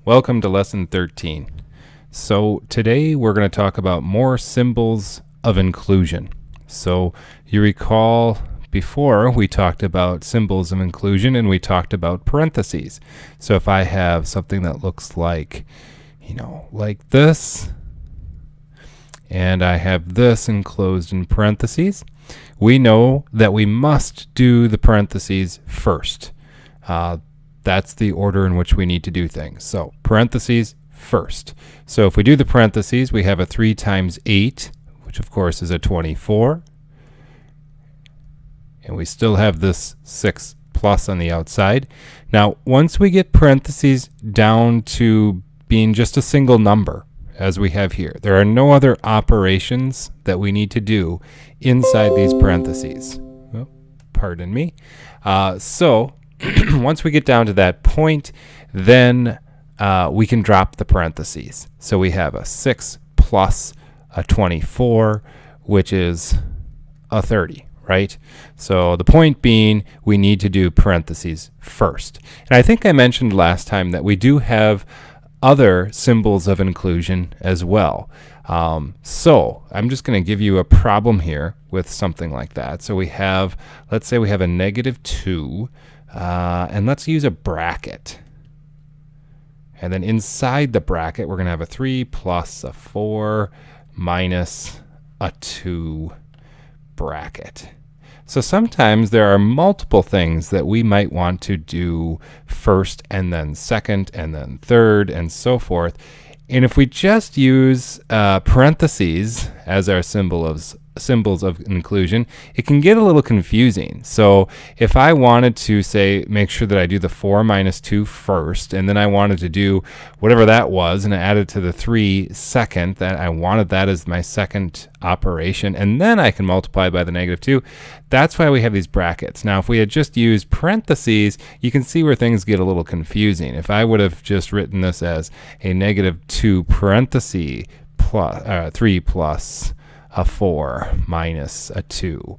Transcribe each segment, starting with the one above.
Welcome to lesson 13. So today we're going to talk about more symbols of inclusion. So you recall before we talked about symbols of inclusion and we talked about parentheses. So if I have something that looks like, like this, and I have this enclosed in parentheses, we know that we must do the parentheses first. That's the order in which we need to do things. So parentheses first. So if we do the parentheses, we have a 3 times 8, which of course is a 24. And we still have this 6 plus on the outside. Now, once we get parentheses down to being just a single number, as we have here, there are no other operations that we need to do inside these parentheses. Oh, pardon me. So once we get down to that point, then we can drop the parentheses. So we have a 6 plus a 24, which is a 30, right? So the point being, we need to do parentheses first. And I think I mentioned last time that we do have other symbols of inclusion as well. So I'm just going to give you a problem here with something like that. So we have, let's say we have a -2, and let's use a bracket. And then inside the bracket, we're going to have a 3 plus a 4 minus a 2 bracket. So sometimes there are multiple things that we might want to do first and then second and then third and so forth. And if we just use parentheses as our symbols of inclusion, it can get a little confusing. So if I wanted to say, make sure that I do the 4 minus 2 first, and then I wanted to do whatever that was, and I added to the 3 second, that I wanted that as my second operation, and then I can multiply by the -2. That's why we have these brackets. Now, if we had just used parentheses, you can see where things get a little confusing. If I would have just written this as a -2 parenthesis plus 3 plus a 4 minus a 2.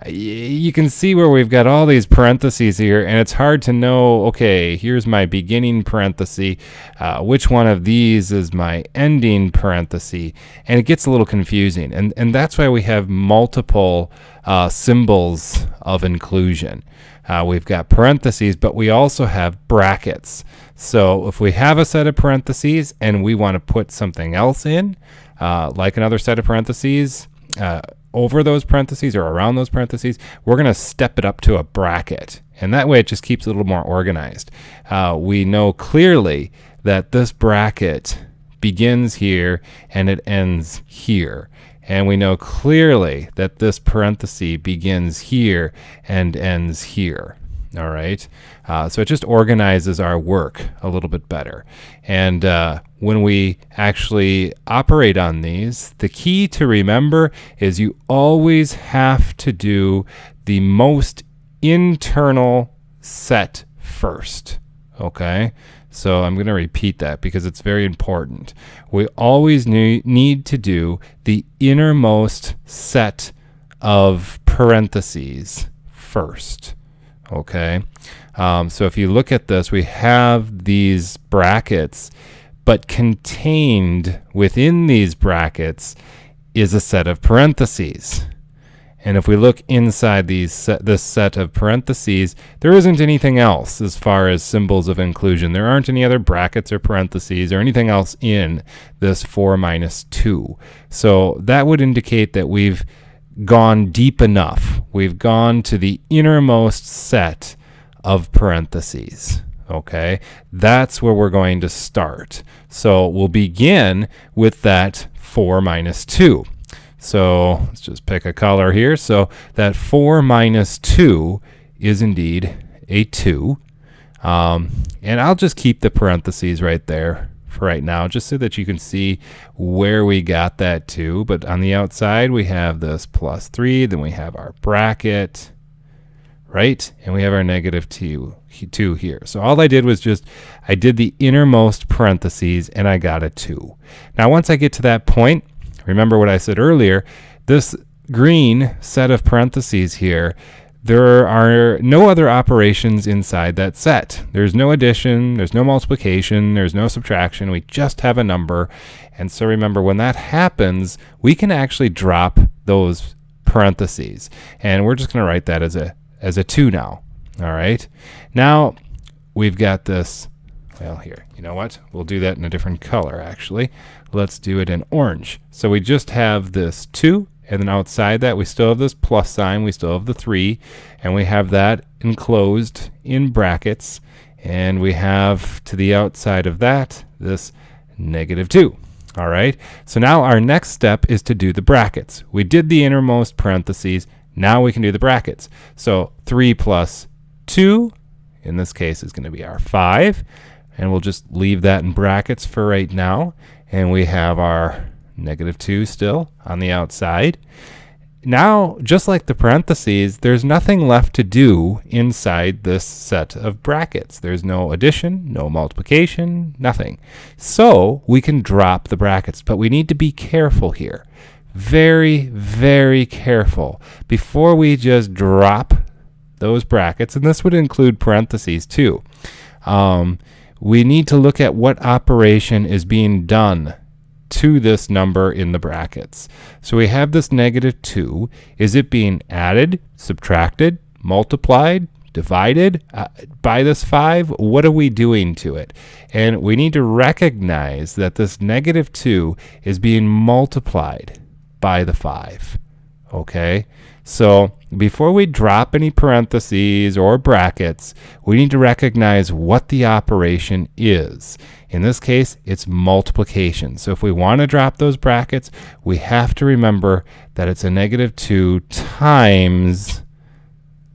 You can see where we've got all these parentheses here, and it's hard to know, okay, here's my beginning parenthesis, which one of these is my ending parenthesis, and it gets a little confusing. And that's why we have multiple symbols of inclusion. We've got parentheses, but we also have brackets. So if we have a set of parentheses and we want to put something else in, like another set of parentheses, over those parentheses or around those parentheses, we're going to step it up to a bracket. And that way it just keeps it a little more organized. We know clearly that this bracket begins here and it ends here. And we know clearly that this parenthesis begins here and ends here. All right. So it just organizes our work a little bit better. And when we actually operate on these, the key to remember is you always have to do the most internal set first. Okay. So I'm going to repeat that because it's very important. We always need to do the innermost set of parentheses first. Okay, so if you look at this, we have these brackets, but contained within these brackets is a set of parentheses. And if we look inside this set of parentheses, there isn't anything else as far as symbols of inclusion. There aren't any other brackets or parentheses or anything else in this 4 minus 2. So that would indicate that we've gone deep enough. We've gone to the innermost set of parentheses. Okay, that's where we're going to start. So we'll begin with that 4 minus 2. So let's just pick a color here. So that 4 minus 2 is indeed a 2. And I'll just keep the parentheses right there for right now, just so that you can see where we got that 2. But on the outside, we have this plus 3. Then we have our bracket, right? And we have our -2 here. So all I did was I did the innermost parentheses, and I got a 2. Now, once I get to that point, remember what I said earlier, this green set of parentheses here, there are no other operations inside that set. There's no addition, there's no multiplication, there's no subtraction. We just have a number. And so remember, when that happens, we can actually drop those parentheses. And we're just going to write that as a 2 now. All right. Now we've got this. Well, here, you know what? We'll do that in a different color, actually. Let's do it in orange. So we just have this 2, and then outside that, we still have this plus sign. We still have the 3, and we have that enclosed in brackets. And we have to the outside of that, this -2. All right. So now our next step is to do the brackets. We did the innermost parentheses. Now we can do the brackets. So 3 plus 2, in this case, is going to be our 5. And we'll just leave that in brackets for right now. And we have our -2 still on the outside. Now, just like the parentheses, there's nothing left to do inside this set of brackets. There's no addition, no multiplication, nothing. So we can drop the brackets, but we need to be careful here. Very, very careful before we just drop those brackets, and this would include parentheses too. We need to look at what operation is being done to this number in the brackets. So we have this -2. Is it being added, subtracted, multiplied, divided by this 5? What are we doing to it? And we need to recognize that this -2 is being multiplied by the 5. Okay? So before we drop any parentheses or brackets, we need to recognize what the operation is. In this case, it's multiplication. So if we want to drop those brackets, we have to remember that it's a -2 times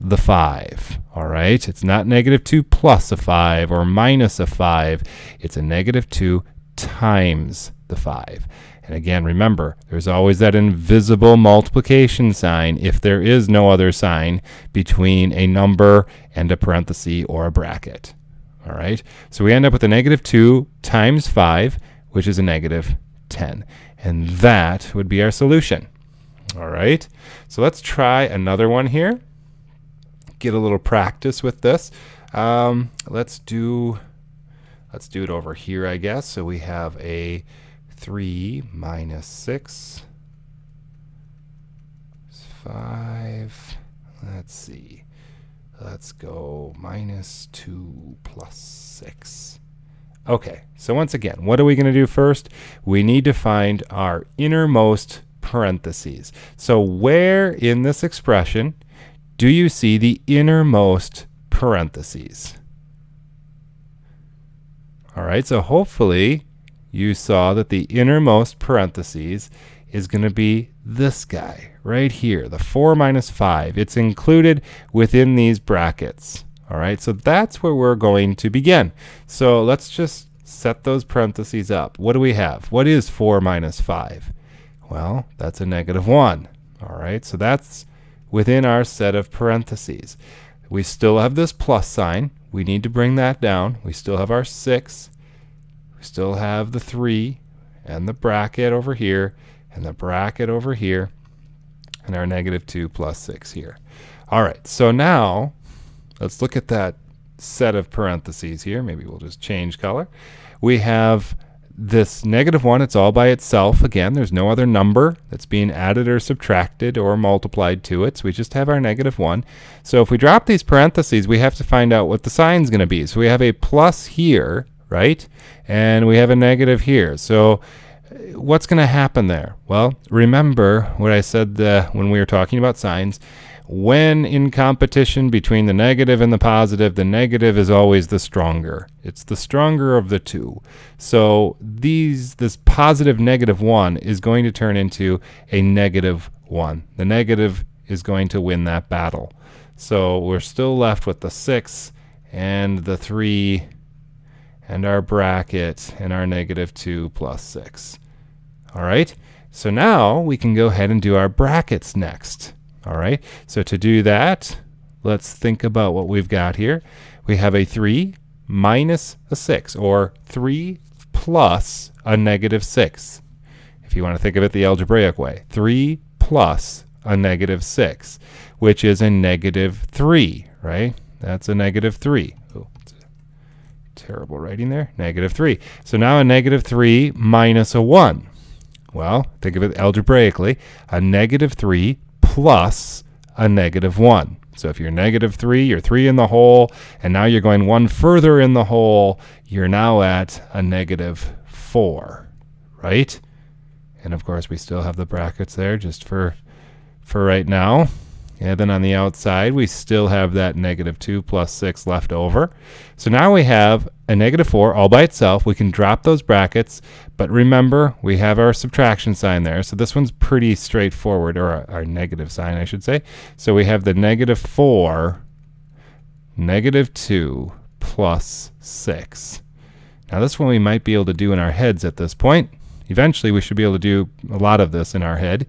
the 5. All right? It's not -2 plus a 5 or minus a 5. It's a -2 times the 5. And again, remember, there's always that invisible multiplication sign if there is no other sign between a number and a parenthesis or a bracket. All right? So we end up with a -2 times 5, which is a -10. And that would be our solution. All right? So let's try another one here. Get a little practice with this. Let's do it over here, I guess. So we have a 3 minus 6 is 5. Let's see. Let's go -2 plus 6. Okay, so once again, what are we going to do first? We need to find our innermost parentheses. So where in this expression do you see the innermost parentheses? All right, so hopefully you saw that the innermost parentheses is going to be this guy right here, the 4 minus 5. It's included within these brackets. All right, so that's where we're going to begin. So let's just set those parentheses up. What do we have? What is 4 minus 5? Well, that's a -1. All right, so that's within our set of parentheses. We still have this plus sign. We need to bring that down. We still have our 6. We still have the 3 and the bracket over here and the bracket over here and our -2 plus 6 here. All right, so now let's look at that set of parentheses here. Maybe we'll just change color. We have this -1. It's all by itself. Again, there's no other number that's being added or subtracted or multiplied to it. So we just have our -1. So if we drop these parentheses, we have to find out what the sign's going to be. So we have a plus here, right? And we have a negative here. So what's going to happen there? Well, remember what I said when we were talking about signs. When in competition between the negative and the negative is always the stronger. It's the stronger of the two. So this positive -1 is going to turn into a -1. The negative is going to win that battle. So we're still left with the 6 and the 3 and our bracket and our -2 plus 6. All right, so now we can go ahead and do our brackets next. All right, so to do that, let's think about what we've got here. We have a 3 minus a 6, or 3 plus a -6. If you want to think of it the algebraic way, 3 plus a negative 6, which is a negative 3, right? That's a negative 3. Oh, it's terrible writing there. Negative 3. So now a negative 3 minus a 1. Well, think of it algebraically. A negative 3 plus a negative 1. So if you're negative 3, you're 3 in the hole, and now you're going 1 further in the hole, you're now at a negative 4, right? And of course, we still have the brackets there just for right now. And then on the outside, we still have that negative 2 plus 6 left over. So now we have a negative 4 all by itself. We can drop those brackets, but remember, we have our subtraction sign there. So this one's pretty straightforward, or our negative sign, I should say. So we have the negative 4, negative 2 plus 6. Now this one we might be able to do in our heads at this point. Eventually, we should be able to do a lot of this in our head.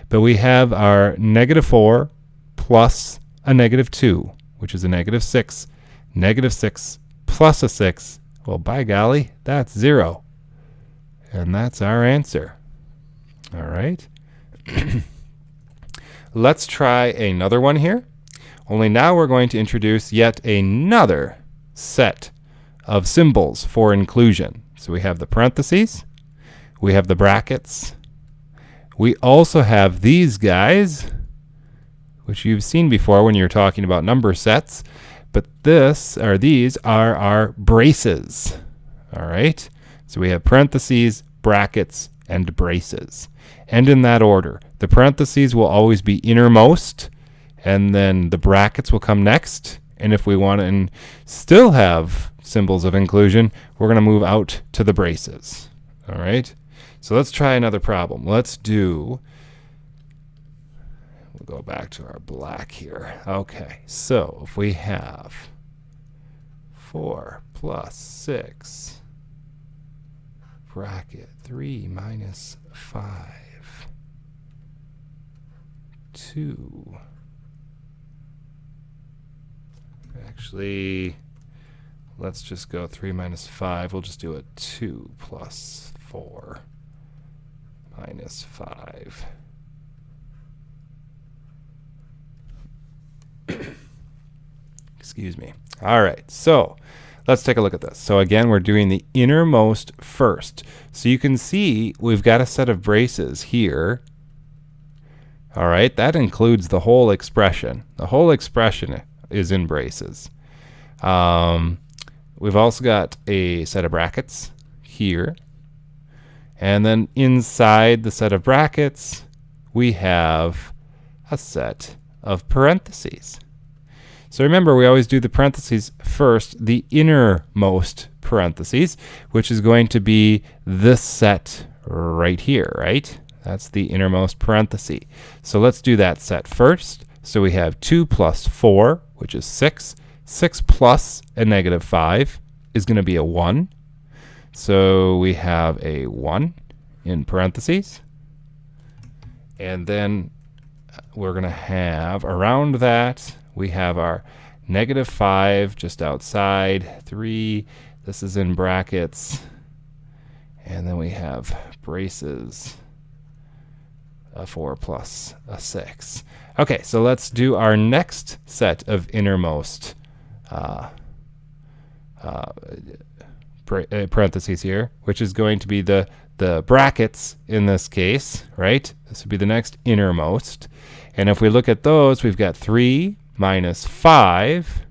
But we have our negative 4 plus a negative 2, which is a negative 6. Negative 6 plus a 6. Well, by golly, that's 0. And that's our answer. All right. Let's try another one here. Only now we're going to introduce yet another set of symbols for inclusion. So we have the parentheses. We have the brackets. We also have these guys, which you've seen before when you're talking about number sets, but these are our braces. All right, so we have parentheses, brackets, and braces, and in that order. The parentheses will always be innermost, and then the brackets will come next, and if we want to still have symbols of inclusion, we're going to move out to the braces. All right, so let's try another problem. We'll go back to our black here. Okay, so if we have 4 plus 6 bracket 3 minus 5 2. Actually, let's just go 3 minus 5. We'll just do a 2 plus 4 minus 5. Excuse me. All right, so let's take a look at this. So again, we're doing the innermost first. So you can see we've got a set of braces here. All right, that includes the whole expression. The whole expression is in braces. We've also got a set of brackets here. And then inside the set of brackets, we have a set of parentheses. So remember, we always do the parentheses first, the innermost parentheses, which is going to be this set right here, right? That's the innermost parenthesis. So let's do that set first. So we have 2 plus 4, which is 6. 6 plus a negative 5 is going to be a 1. So we have a 1 in parentheses. And then we're going to have around that, we have our negative 5 just outside, 3, this is in brackets, and then we have braces, a 4 plus a 6. Okay, so let's do our next set of innermost parentheses here, which is going to be the brackets in this case, right? This would be the next innermost. And if we look at those, we've got 3 minus 5.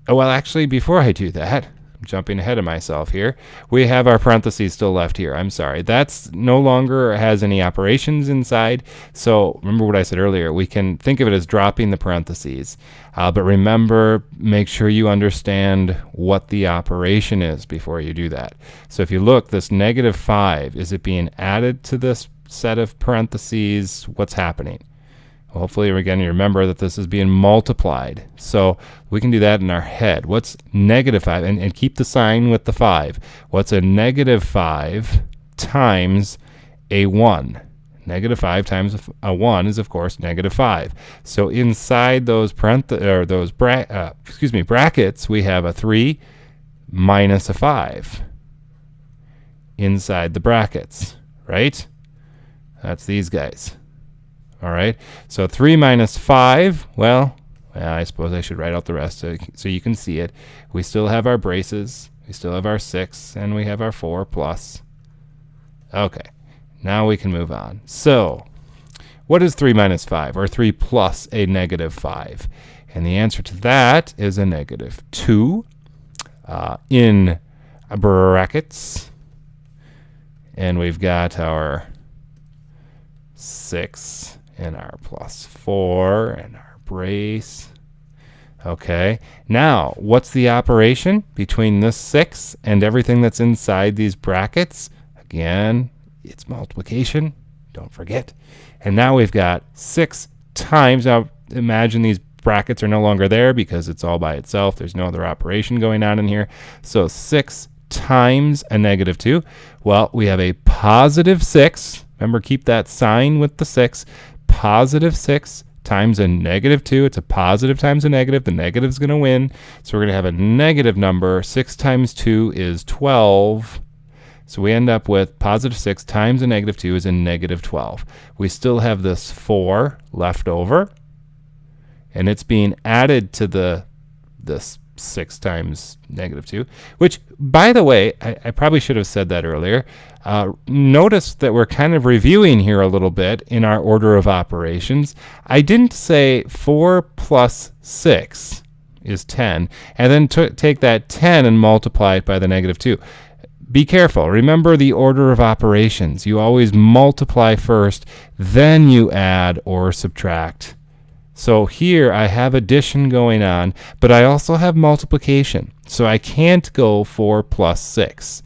Oh, well, actually, before I do that, I'm jumping ahead of myself here. We have our parentheses still left here. I'm sorry. That's no longer has any operations inside. So remember what I said earlier. We can think of it as dropping the parentheses. But remember, make sure you understand what the operation is before you do that. So if you look, this negative 5, is it being added to this set of parentheses? What's happening? Hopefully, again, you remember that this is being multiplied. So we can do that in our head. What's negative 5? And keep the sign with the 5. What's a negative 5 times a 1? Negative 5 times a 1 is, of course, negative 5. So inside those brackets, we have a 3 minus a 5 inside the brackets, right? That's these guys. All right, so 3 minus 5, well, I suppose I should write out the rest so you can see it. We still have our braces, we still have our 6, and we have our 4 plus. Okay, now we can move on. So, what is 3 minus 5, or 3 plus a negative 5? And the answer to that is a negative 2 in brackets. And we've got our 6 and our plus 4 and our brace. Okay, now what's the operation between this 6 and everything that's inside these brackets? Again, it's multiplication, don't forget. And now we've got 6 times, now imagine these brackets are no longer there because it's all by itself. There's no other operation going on in here. So 6 times a negative 2. Well, we have a positive 6. Remember, keep that sign with the 6. Positive 6 times a negative 2. It's a positive times a negative. The negative is going to win. So we're going to have a negative number. 6 times 2 is 12. So we end up with positive 6 times a negative 2 is a negative 12. We still have this 4 left over. And it's being added to this 6 times negative 2, which, by the way, I probably should have said that earlier. Notice that we're kind of reviewing here a little bit in our order of operations. I didn't say 4 plus 6 is 10, and then take that 10 and multiply it by the negative 2. Be careful. Remember the order of operations. You always multiply first, then you add or subtract. So here I have addition going on, but I also have multiplication. So I can't go 4 plus 6.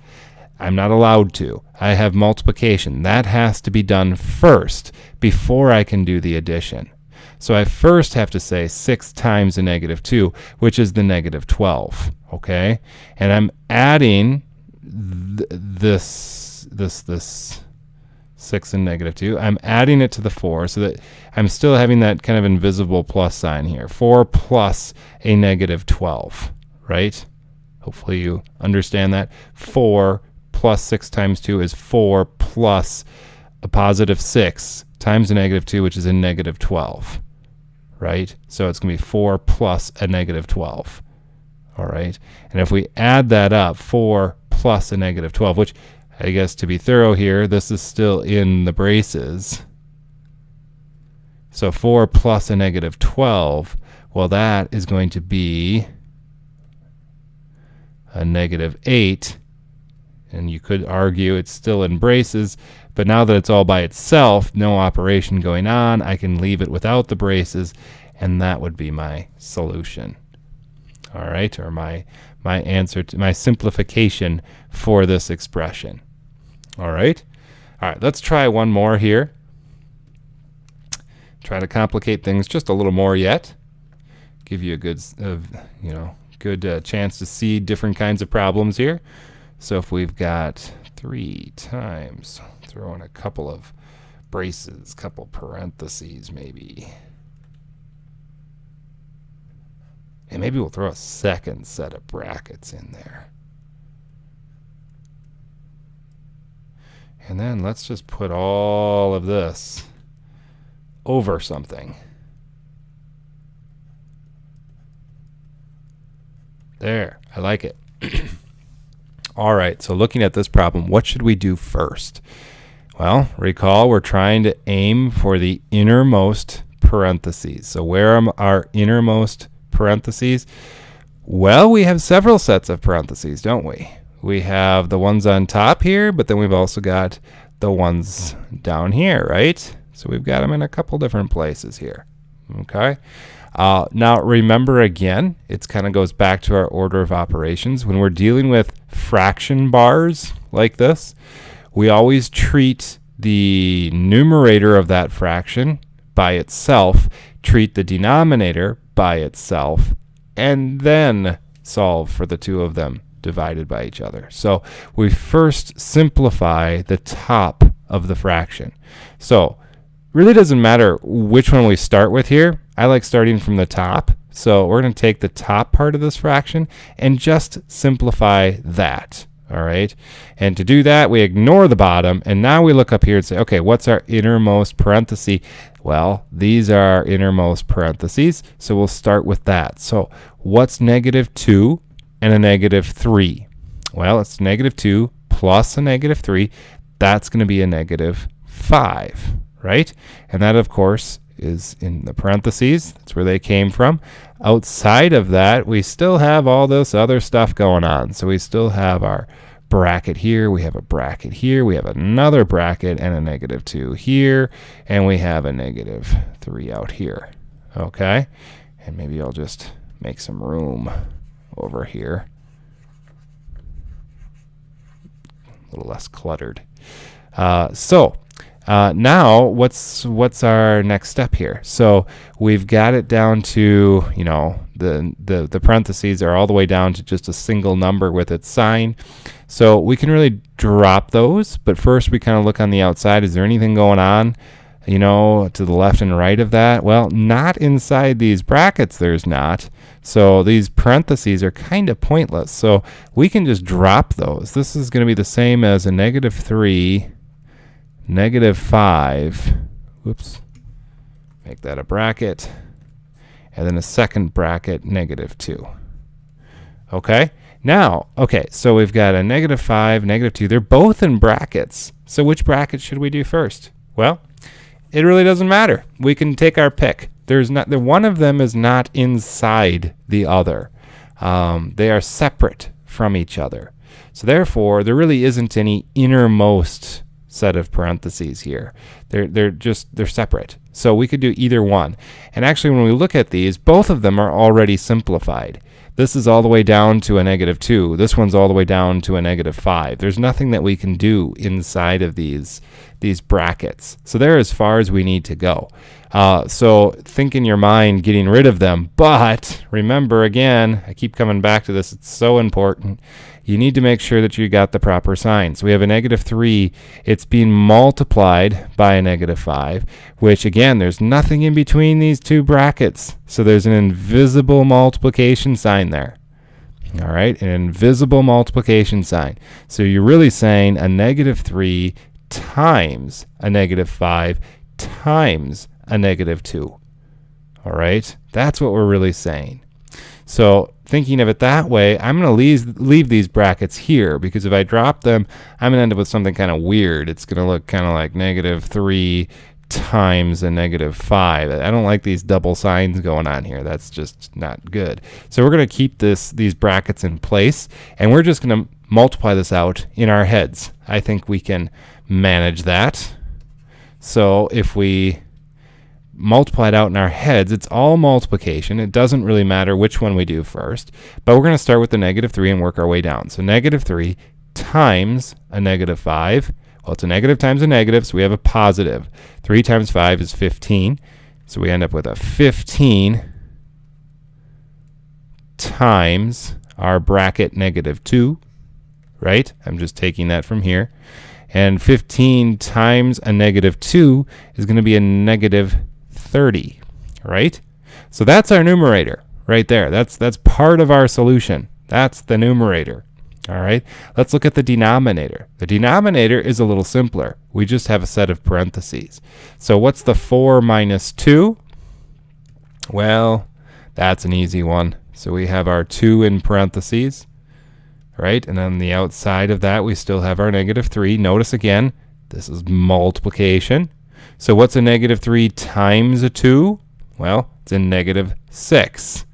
I'm not allowed to. I have multiplication. That has to be done first before I can do the addition. So I first have to say 6 times a negative 2, which is the negative 12. Okay? And I'm adding this 6 and negative 2. I'm adding it to the 4 so that I'm still having that kind of invisible plus sign here. 4 plus a negative 12, right? Hopefully you understand that. 4 plus 6 times 2 is 4 plus a positive 6 times a negative 2, which is a negative 12, right? So it's going to be 4 plus a negative 12, all right? And if we add that up, 4 plus a negative 12, which I guess to be thorough here, this is still in the braces. So 4 plus a negative 12, well, that is going to be a negative 8. And you could argue it's still in braces, but now that it's all by itself, no operation going on, I can leave it without the braces, and that would be my solution. All right, or my answer to my simplification for this expression. All right, let's try one more here. Try to complicate things just a little more yet. Give you a good, chance to see different kinds of problems here. So if we've got 3 times, throw in a couple of braces, couple parentheses maybe. And maybe we'll throw a second set of brackets in there. And then let's just put all of this over something. There, I like it. All right, so looking at this problem, what should we do first? Well, recall we're trying to aim for the innermost parentheses. So where are our innermost parentheses? Well, we have several sets of parentheses, don't we? We have the ones on top here, but then we've also got the ones down here, right? So we've got them in a couple different places here, okay? Now remember again, it kind of goes back to our order of operations. When we're dealing with fraction bars like this, we always treat the numerator of that fraction by itself, treat the denominator by itself, and then solve for the two of them divided by each other. So we first simplify the top of the fraction. So really doesn't matter which one we start with here. I like starting from the top. So we're going to take the top part of this fraction and just simplify that. All right. And to do that, we ignore the bottom. And now we look up here and say, okay, what's our innermost parenthesis? Well, these are our innermost parentheses. So we'll start with that. So what's -2 and a -3? Well, it's -2 plus a -3. That's going to be a -5, right? And that, of course, is in the parentheses. That's where they came from. Outside of that, we still have all this other stuff going on. So we still have our bracket here. We have a bracket here. We have another bracket and a -2 here. And we have a -3 out here. Okay? And maybe I'll just make some room over here. A little less cluttered. Now what's our next step here? So we've got it down to, you know, the parentheses are all the way down to just a single number with its sign. So we can really drop those, but first we kind of look on the outside. Is there anything going on, you know, to the left and right of that? Well, not inside these brackets, there's not. So these parentheses are kind of pointless. So we can just drop those. This is going to be the same as a -3, -5, whoops, make that a bracket, and then a second bracket, -2. Okay? Now, okay, so we've got a -5, -2. They're both in brackets. So which bracket should we do first? Well, it really doesn't matter. We can take our pick. One of them is not inside the other. They are separate from each other. So therefore, there really isn't any innermost set of parentheses here. They're separate. So we could do either one. And actually, when we look at these, both of them are already simplified. This is all the way down to a -2. This one's all the way down to a -5. There's nothing that we can do inside of these brackets. So they're as far as we need to go. So think in your mind getting rid of them. But remember, again, I keep coming back to this. It's so important. You need to make sure that you got the proper signs. We have a -3. It's being multiplied by a -5, which, again, there's nothing in between these two brackets. So there's an invisible multiplication sign there. All right, an invisible multiplication sign. So you're really saying a -3 times a -5 times a -2. All right, that's what we're really saying. So thinking of it that way, I'm going to leave these brackets here, because if I drop them, I'm going to end up with something kind of weird. It's going to look kind of like -3 times a -5. I don't like these double signs going on here. That's just not good. So we're going to keep these brackets in place, and we're just going to multiply this out in our heads. I think we can manage that. So if we multiply it out in our heads, it's all multiplication. It doesn't really matter which one we do first, but we're going to start with the -3 and work our way down. So -3 times a -5. Well, it's a negative times a negative, so we have a positive. 3 times 5 is 15, so we end up with a 15 times our bracket -2, right? I'm just taking that from here. And 15 times a -2 is going to be a -30, right? So that's our numerator right there. That's part of our solution. That's the numerator. All right, let's look at the denominator. The denominator is a little simpler. We just have a set of parentheses. So what's the 4 minus 2? Well, that's an easy one. So we have our 2 in parentheses, right? And on the outside of that, we still have our -3. Notice again, this is multiplication. So what's a -3 times a 2? Well, it's a -6,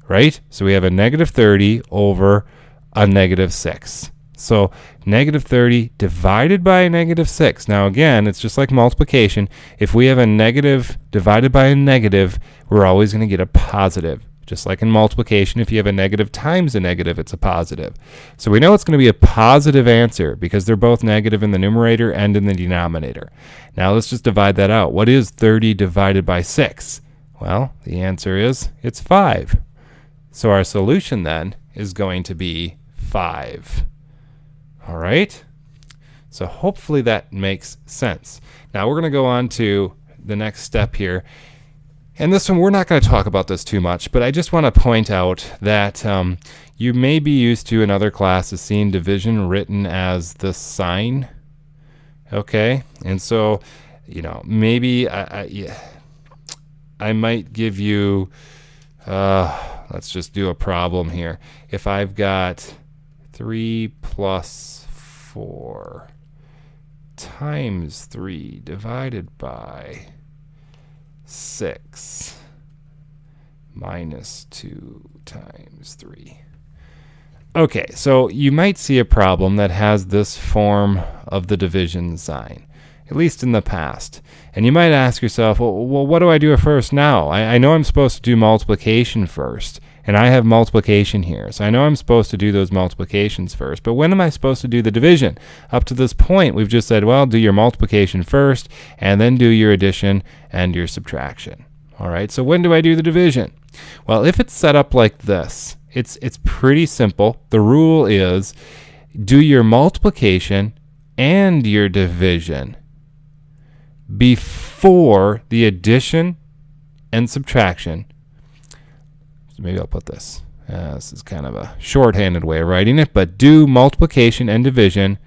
right? So we have a -30 over a -6. So -30 divided by a -6. Now again, it's just like multiplication. If we have a negative divided by a negative, we're always going to get a positive. Just like in multiplication, if you have a negative times a negative, it's a positive. So we know it's going to be a positive answer because they're both negative in the numerator and in the denominator. Now let's just divide that out. What is 30 divided by 6? Well, the answer is it's 5. So our solution then is going to be 5. All right? So hopefully that makes sense. Now we're going to go on to the next step here. And this one, we're not going to talk about this too much, but I just want to point out that you may be used to in other classes seeing division written as this sign. Okay, and so, you know, maybe I might give you, let's just do a problem here. If I've got 3 plus 4 times 3 divided by 6 minus 2 times 3. Okay, so you might see a problem that has this form of the division sign, at least in the past. And you might ask yourself, well, what do I do first now? I know I'm supposed to do multiplication first, and I have multiplication here. So I know I'm supposed to do those multiplications first, but when am I supposed to do the division? Up to this point, we've just said, well, do your multiplication first, and then do your addition and your subtraction. All right, so when do I do the division? Well, if it's set up like this, it's pretty simple. The rule is do your multiplication and your division before the addition and subtraction. So maybe I'll put this. This is kind of a shorthanded way of writing it, but do multiplication and division,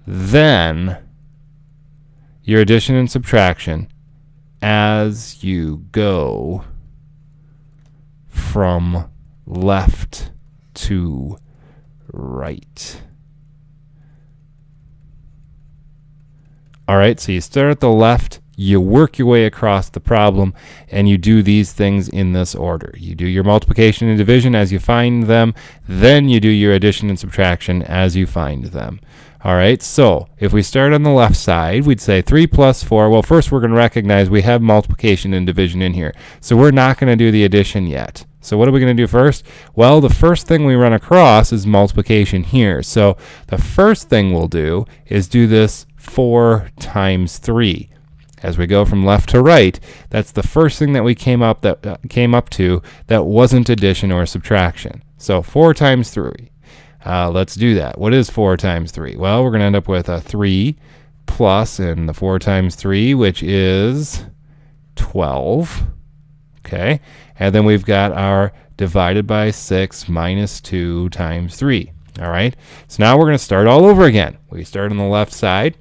then your addition and subtraction as you go from left to right. All right, so you start at the left, you work your way across the problem, and you do these things in this order. You do your multiplication and division as you find them, then you do your addition and subtraction as you find them. All right, so if we start on the left side, we'd say 3 plus 4. Well, first we're going to recognize we have multiplication and division in here, so we're not going to do the addition yet. So what are we going to do first? Well, the first thing we run across is multiplication here. So the first thing we'll do is do this 4 times 3. As we go from left to right, that's the first thing that we came up to that wasn't addition or subtraction. So 4 times 3. Let's do that. What is 4 times 3? Well, we're going to end up with a 3 plus in the 4 times 3, which is 12. Okay, and then we've got our divided by 6 minus 2 times 3. All right, so now we're going to start all over again. We start on the left side,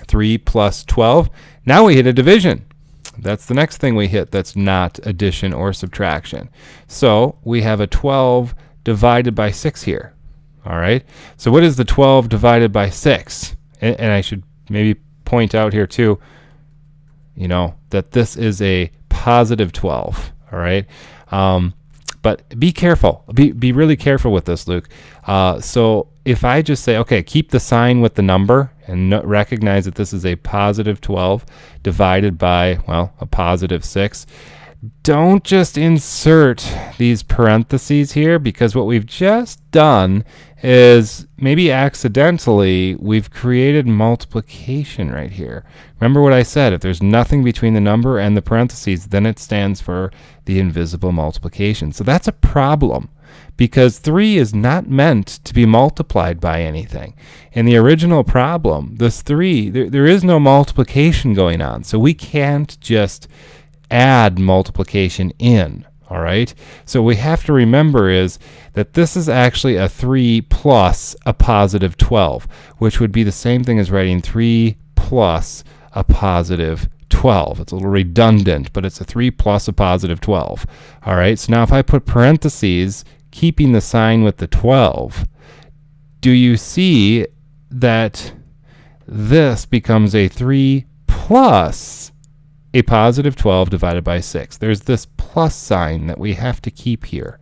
3 plus 12. Now we hit a division. That's the next thing we hit that's not addition or subtraction. So we have a 12 divided by 6 here. All right, so what is the 12 divided by 6? And I should maybe point out here too, you know, that this is a positive 12. All right, but be careful. Be really careful with this, Luke. So if I just say, okay, keep the sign with the number and recognize that this is a positive 12 divided by, well, a positive 6, don't just insert these parentheses here, because what we've just done is maybe accidentally we've created multiplication right here. Remember what I said, if there's nothing between the number and the parentheses, then it stands for the invisible multiplication. So that's a problem, because 3 is not meant to be multiplied by anything. In the original problem, this 3, there is no multiplication going on, so we can't just add multiplication in. All right, so we have to remember is that this is actually a 3 plus a positive 12, which would be the same thing as writing 3 plus a positive 12. It's a little redundant, but it's a 3 plus a positive 12. All right, so now if I put parentheses, keeping the sign with the 12, do you see that this becomes a 3 plus a positive 12 divided by 6. There's this plus sign that we have to keep here.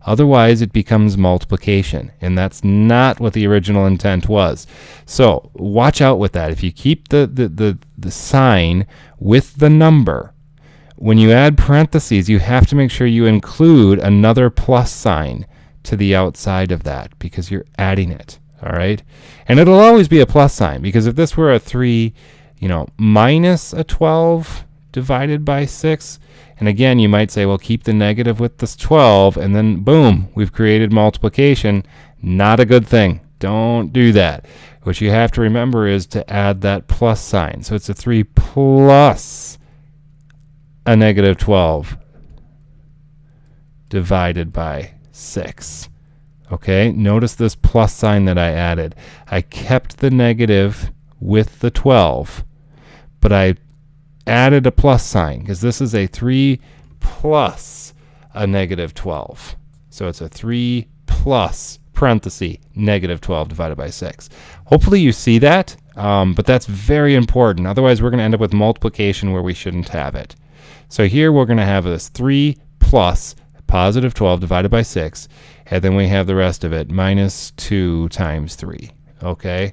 Otherwise, it becomes multiplication, and that's not what the original intent was. So watch out with that. If you keep the sign with the number, when you add parentheses, you have to make sure you include another plus sign to the outside of that, because you're adding it. All right, and it'll always be a plus sign, because if this were a 3, minus a 12 divided by 6, and again you might say, well, keep the negative with this 12, and then boom, we've created multiplication. Not a good thing. Don't do that. What you have to remember is to add that plus sign. So it's a 3 plus a negative 12 divided by 6. Okay, notice this plus sign that I added. I kept the negative with the 12, but I added a plus sign because this is a 3 plus a negative 12. So it's a 3 plus parenthesis negative 12 divided by 6. Hopefully you see that, but that's very important. Otherwise, we're going to end up with multiplication where we shouldn't have it. So here we're going to have this 3 plus positive 12 divided by 6, and then we have the rest of it, minus 2 times 3. Okay?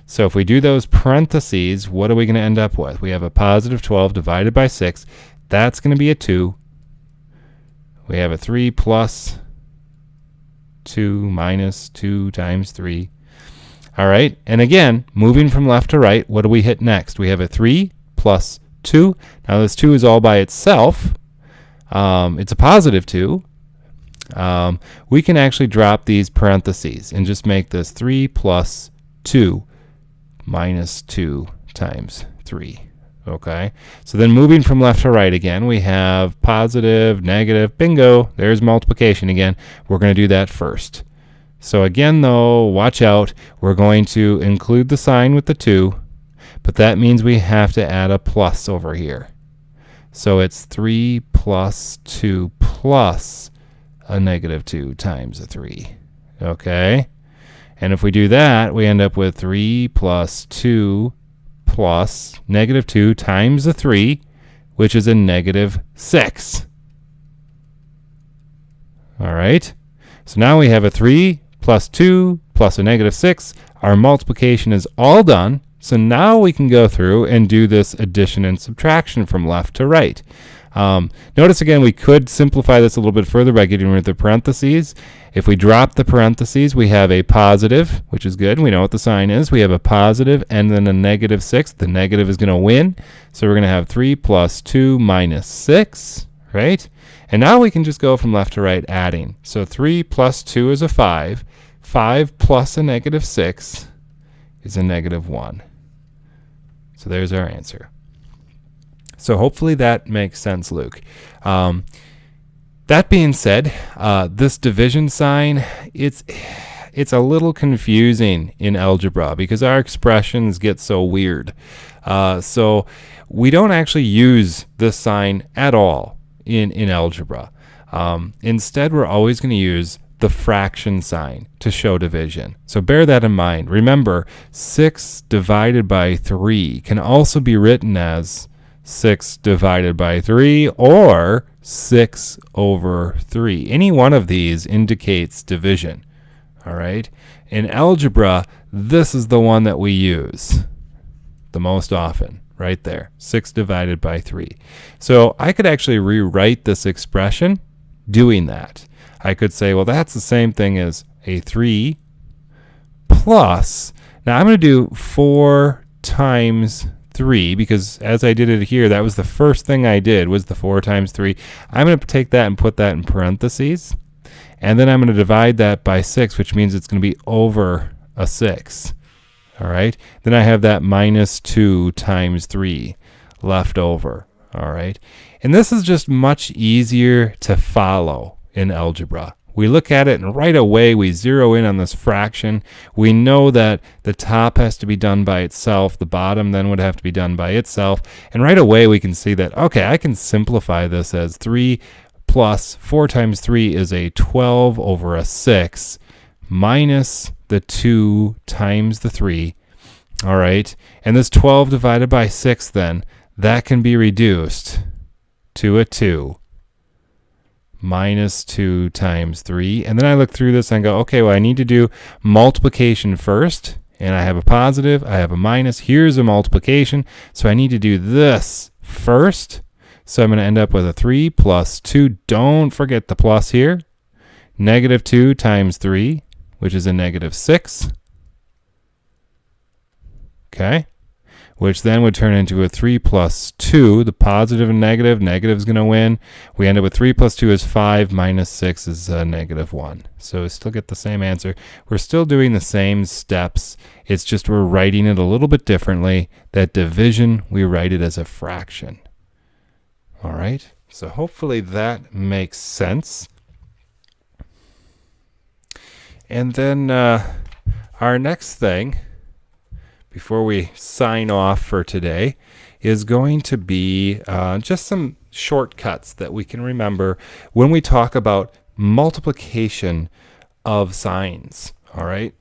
So if we do those parentheses, what are we going to end up with? We have a positive 12 divided by 6. That's going to be a 2. We have a 3 plus 2 minus 2 times 3. All right, and again, moving from left to right, what do we hit next? We have a 3 plus 2. Now this 2 is all by itself. It's a positive 2. We can actually drop these parentheses and just make this 3 plus 2 minus 2 times 3. Okay, so then moving from left to right again, we have positive, negative, bingo, there's multiplication again. We're going to do that first. So again though, watch out, we're going to include the sign with the 2, but that means we have to add a plus over here. So it's 3 plus 2 plus a negative 2 times a 3. Okay, and if we do that, we end up with 3 plus 2 plus negative 2 times a 3, which is a negative 6. All right, so now we have a 3 plus 2 plus a negative 6. Our multiplication is all done. So now we can go through and do this addition and subtraction from left to right. Notice again, we could simplify this a little bit further by getting rid of the parentheses. If we drop the parentheses, we have a positive, which is good. We know what the sign is. We have a positive and then a negative 6. The negative is going to win. So we're going to have 3 plus 2 minus 6, right? And now we can just go from left to right adding. So 3 plus 2 is a 5. 5 plus a negative 6 is a negative 1. So there's our answer. So hopefully that makes sense, Luke. That being said, this division sign, it's a little confusing in algebra because our expressions get so weird. So we don't actually use this sign at all in algebra. Instead, we're always going to use the fraction sign to show division. So bear that in mind. Remember, 6 divided by 3 can also be written as 6 divided by 3 or 6 over 3. Any one of these indicates division. All right. In algebra, this is the one that we use the most often, right there, 6 divided by 3. So I could actually rewrite this expression doing that. I could say, well, that's the same thing as a 3 plus, now I'm going to do 4 times 3 because as I did it here, that was the first thing I did was the 4 times 3. I'm going to take that and put that in parentheses, and then I'm going to divide that by 6, which means it's going to be over a 6. All right, then I have that minus 2 times 3 left over. All right, and this is just much easier to follow in algebra. We look at it and right away we zero in on this fraction. We know that the top has to be done by itself, the bottom then would have to be done by itself, and right away we can see that, okay, I can simplify this as 3 plus 4 times 3 is a 12 over a 6 minus the 2 times the 3. All right, and this 12 divided by 6 then, that can be reduced to a 2. Minus 2 times 3. And then I look through this and go, okay, well, I need to do multiplication first. And I have a positive, I have a minus. Here's a multiplication. So I need to do this first. So I'm going to end up with a 3 plus 2. Don't forget the plus here. Negative 2 times 3, which is a negative 6. Okay. Which then would turn into a 3 plus 2, the positive and negative. Negative is going to win. We end up with 3 plus 2 is 5, minus 6 is negative 1. So we still get the same answer. We're still doing the same steps. It's just we're writing it a little bit differently. That division, we write it as a fraction. All right, so hopefully that makes sense. And then our next thing, before we sign off for today, is going to be just some shortcuts that we can remember when we talk about multiplication of signs. All right.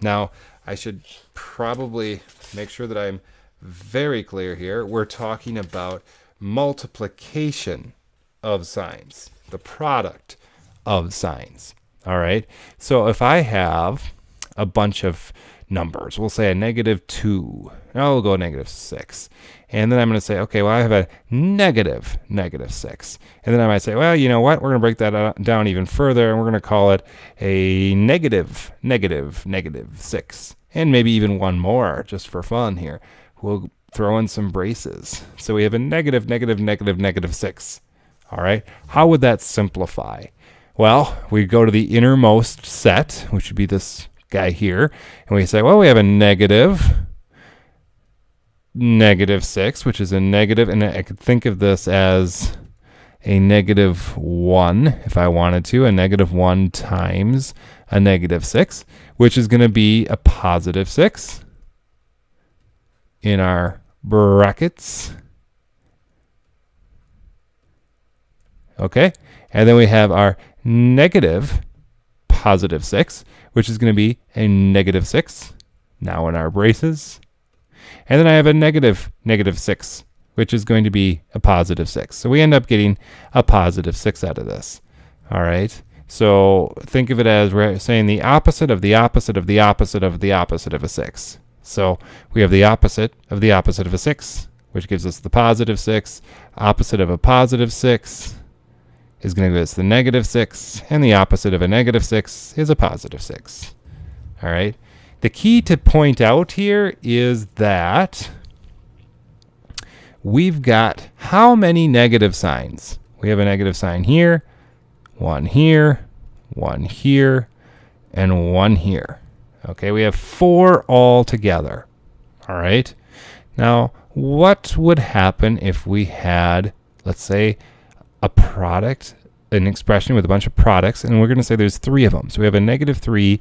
Now, I should probably make sure that I'm very clear here. We're talking about multiplication of signs, the product of signs. All right. So if I have a bunch of numbers, we'll say a -2. Now we'll go -6. And then I'm going to say, okay, well, I have a -6. And then I might say, well, you know what? We're going to break that down even further, and we're going to call it a -6. And maybe even one more, just for fun here. We'll throw in some braces. So we have a -6. All right. How would that simplify? Well, we go to the innermost set, which would be this guy here, and we say, well, we have a -6, which is a negative, and I could think of this as a -1 if I wanted to, a -1 times a -6, which is going to be a +6 in our brackets. Okay, and then we have our +6, which is going to be a -6, now in our braces. And then I have a -6, which is going to be a +6. So we end up getting a +6 out of this. All right. So think of it as we're saying the opposite of the opposite of the opposite of the opposite of a 6. So we have the opposite of the opposite of a 6, which gives us the +6. Opposite of a +6 is going to give us the -6, and the opposite of a -6 is a +6. All right. The key to point out here is that we've got how many negative signs? We have a negative sign here, one here, one here, and one here. Okay, we have 4 all together. All right. Now, what would happen if we had, let's say, a product, an expression with a bunch of products, and we're going to say there's 3 of them. So we have a -3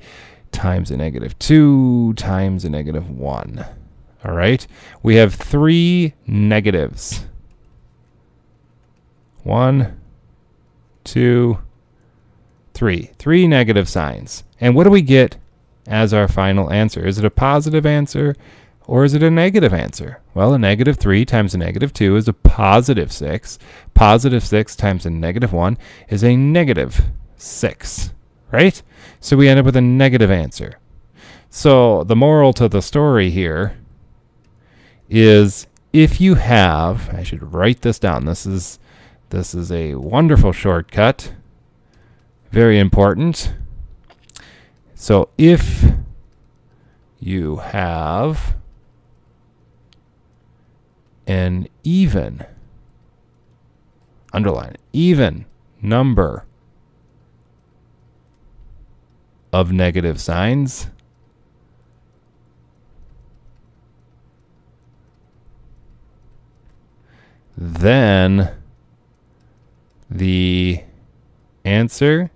times a -2 times a -1. All right. We have 3 negatives. 1, 2, 3. 3 negative signs. And what do we get as our final answer? Is it a positive answer or is it a negative answer? Well, a -3 times a -2 is a +6. +6 times a -1 is a -6, right? So we end up with a negative answer. So the moral to the story here is if you have, I should write this down. This is a wonderful shortcut. Very important. So if you have an even, underline, even number of negative signs, then the answer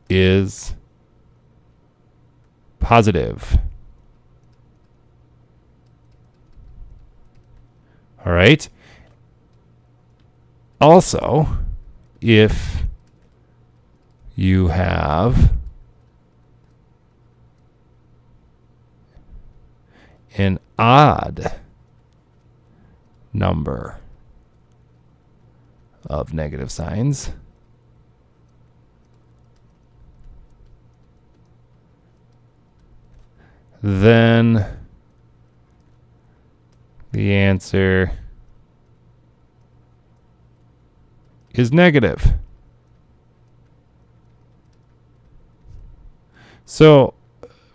is positive. All right. Also, if you have an odd number of negative signs, then the answer is negative. So,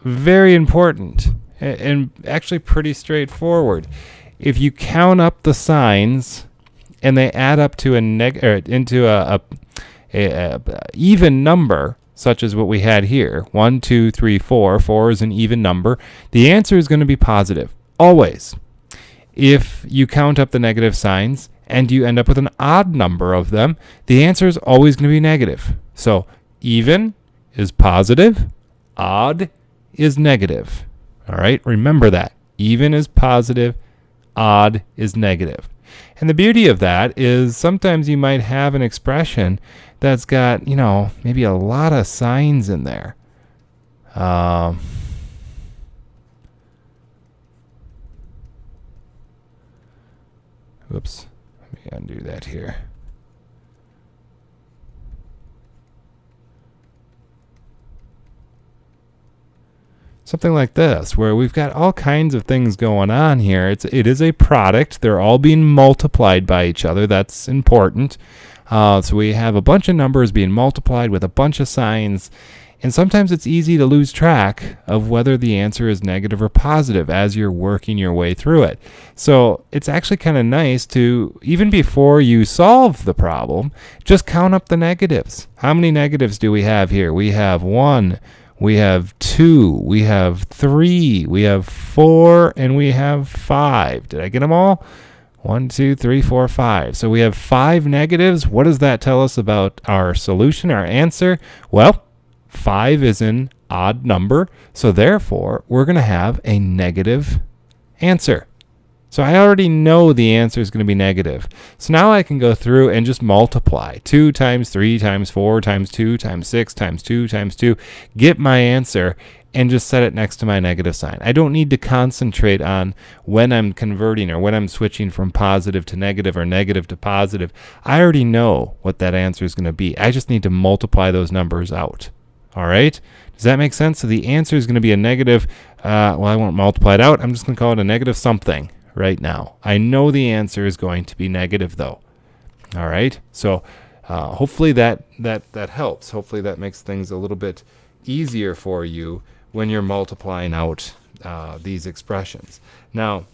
very important and actually pretty straightforward. If you count up the signs and they add up to into a even number, such as what we had here, 1, 2, 3, 4. 4 is an even number. The answer is going to be positive, always. if you count up the negative signs and you end up with an odd number of them, the answer is always going to be negative. So even is positive, odd is negative. All right, remember that. Even is positive, odd is negative. And the beauty of that is sometimes you might have an expression that's got, maybe a lot of signs in there. Whoops. Let me undo that here. Something like this, where we've got all kinds of things going on here. It is a product. They're all being multiplied by each other. That's important. So we have a bunch of numbers being multiplied with a bunch of signs. And sometimes it's easy to lose track of whether the answer is negative or positive as you're working your way through it. So it's actually kind of nice to, even before you solve the problem, just count up the negatives. How many negatives do we have here? We have 1, we have 2, we have 3, we have 4, and we have 5. Did I get them all? 1, 2, 3, 4, 5. So we have 5 negatives. What does that tell us about our solution, our answer? Well, 5 is an odd number, so therefore we're going to have a negative answer. So I already know the answer is going to be negative. So now I can go through and just multiply. 2 times 3 times 4 times 2 times 6 times 2 times 2. Get my answer and just set it next to my negative sign. I don't need to concentrate on when I'm converting or when I'm switching from positive to negative or negative to positive. I already know what that answer is going to be. I just need to multiply those numbers out. All right? Does that make sense? So the answer is going to be a negative, well, I won't multiply it out. I'm just going to call it a negative something right now. I know the answer is going to be negative, though. All right? So hopefully that helps. Hopefully that makes things a little bit easier for you when you're multiplying out these expressions. Now,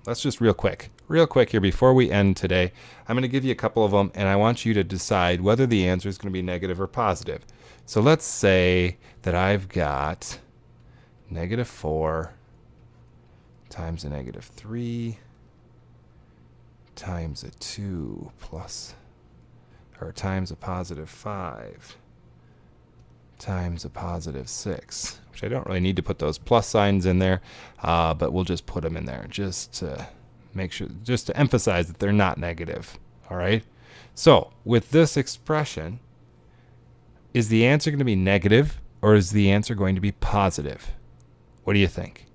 let's just real quick here before we end today, I'm going to give you a couple of them, and I want you to decide whether the answer is going to be negative or positive. So let's say that I've got negative 4 times a negative 3 times a 2 plus, or times a positive 5 times a positive 6, which I don't really need to put those plus signs in there, but we'll just put them in there just to make sure, just to emphasize that they're not negative. All right? So with this expression, is the answer going to be negative or is the answer going to be positive? What do you think?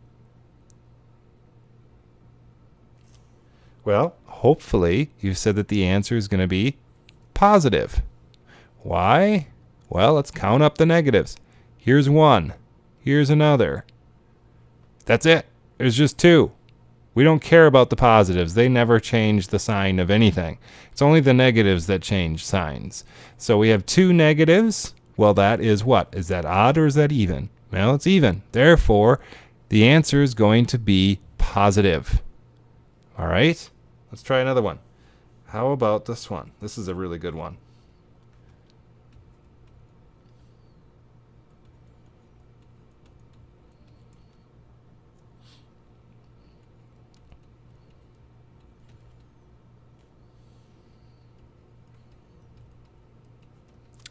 Well, hopefully you've said that the answer is going to be positive. Why? Well, let's count up the negatives. Here's 1. Here's another. That's it. There's just 2. We don't care about the positives. They never change the sign of anything. It's only the negatives that change signs. So we have 2 negatives. Well, that is what? Is that odd or is that even? Well, it's even. Therefore, the answer is going to be positive. All right? Let's try another one. How about this one? This is a really good one.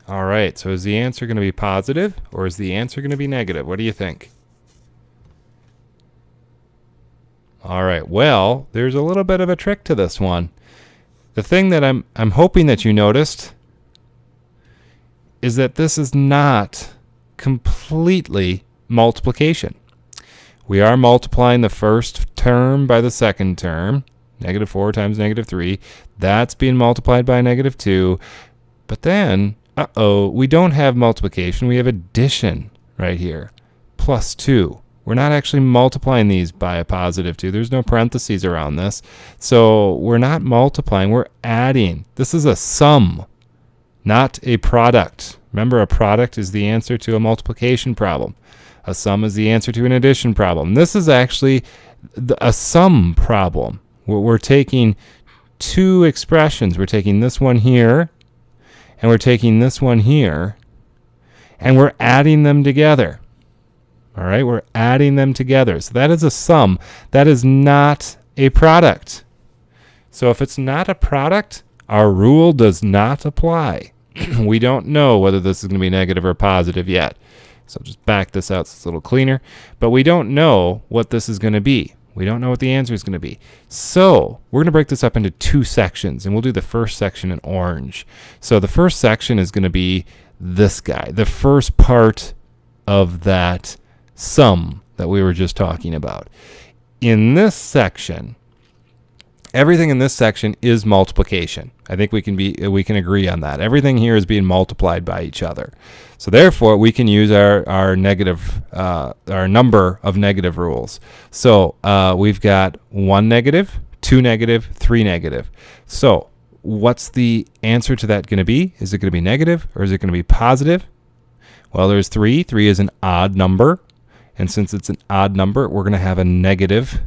All right, so is the answer going to be positive or is the answer going to be negative? What do you think? All right, well, there's a little bit of a trick to this one. The thing that I'm hoping that you noticed is that this is not completely multiplication. We are multiplying the first term by the second term, negative 4 times negative 3. That's being multiplied by negative 2. But then, we don't have multiplication. We have addition right here, plus 2. We're not actually multiplying these by a positive 2. There's no parentheses around this. So we're not multiplying. We're adding. This is a sum, not a product. Remember, a product is the answer to a multiplication problem. A sum is the answer to an addition problem. This is actually a sum problem. We're taking 2 expressions. We're taking this one here, and we're taking this one here, and we're adding them together. All right, we're adding them together. So that is a sum. That is not a product. So if it's not a product, our rule does not apply. We don't know whether this is going to be negative or positive yet. So I'll just back this out so it's a little cleaner. But we don't know what this is going to be. We don't know what the answer is going to be. So we're going to break this up into two sections, and we'll do the first section in orange. So the first section is going to be this guy, the first part of that sum that we were just talking about. In this section, everything in this section is multiplication. I think we can agree on that. Everything here is being multiplied by each other. So therefore, we can use our number of negative rules. So we've got 1 negative, 2 negative, 3 negative. So what's the answer to that going to be? Is it going to be negative or is it going to be positive? Well, there's 3. 3 is an odd number. And since it's an odd number, we're going to have a negative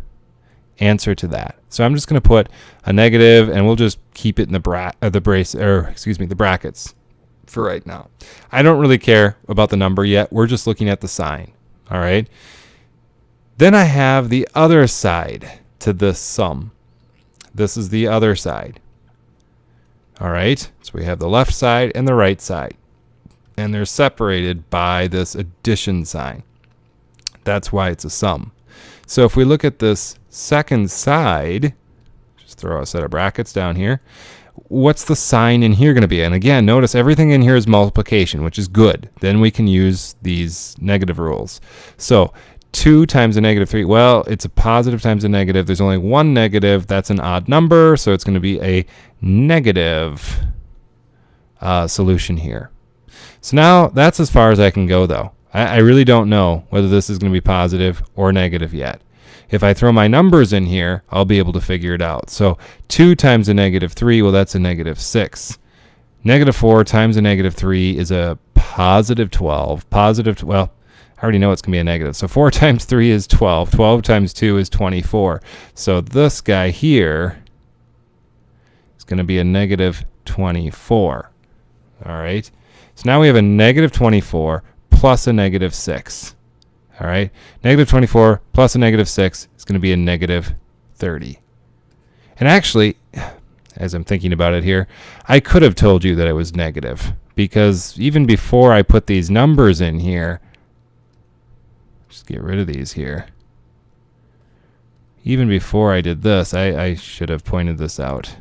answer to that. So I'm just going to put a negative, and we'll just keep it in the brackets for right now. I don't really care about the number yet. We're just looking at the sign. All right. Then I have the other side to this sum. This is the other side. All right. So we have the left side and the right side, and they're separated by this addition sign. That's why it's a sum. So if we look at this second side, just throw a set of brackets down here, what's the sign in here going to be? And again, notice everything in here is multiplication, which is good. Then we can use these negative rules. So 2 times a negative 3, well, it's a positive times a negative. There's only one negative. That's an odd number, so it's going to be a negative solution here. So now that's as far as I can go, though. I really don't know whether this is going to be positive or negative yet. If I throw my numbers in here, I'll be able to figure it out. So 2 times a negative 3, well, that's a negative 6. Negative 4 times a negative 3 is a positive 12. Well, I already know it's going to be a negative. So 4 times 3 is 12. 12 times 2 is 24. So this guy here is going to be a negative 24. All right. So now we have a negative 24 plus a negative 6. All right. Negative 24 plus a negative 6 is going to be a negative 30. And actually, as I'm thinking about it here, I could have told you that it was negative, because even before I put these numbers in here, just get rid of these here. Even before I did this, I should have pointed this out.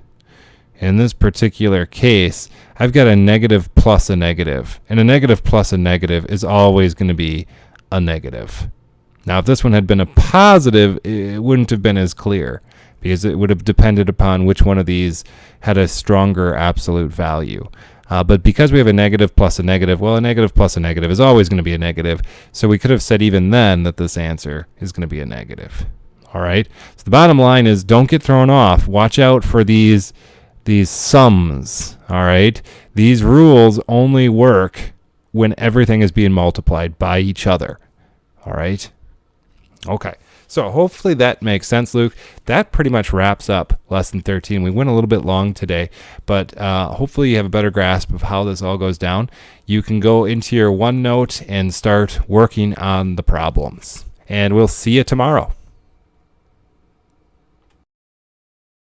In this particular case, I've got a negative plus a negative, and a negative plus a negative is always going to be a negative. Now, if this one had been a positive, it wouldn't have been as clear, because it would have depended upon which one of these had a stronger absolute value. But because we have a negative plus a negative, well, a negative plus a negative is always going to be a negative, so we could have said even then that this answer is going to be a negative. All right? So the bottom line is, don't get thrown off. Watch out for these sums. All right? These rules only work when everything is being multiplied by each other. All right? Okay. So hopefully that makes sense, Luke. That pretty much wraps up Lesson 13. We went a little bit long today, but hopefully you have a better grasp of how this all goes down. You can go into your OneNote and start working on the problems. And we'll see you tomorrow.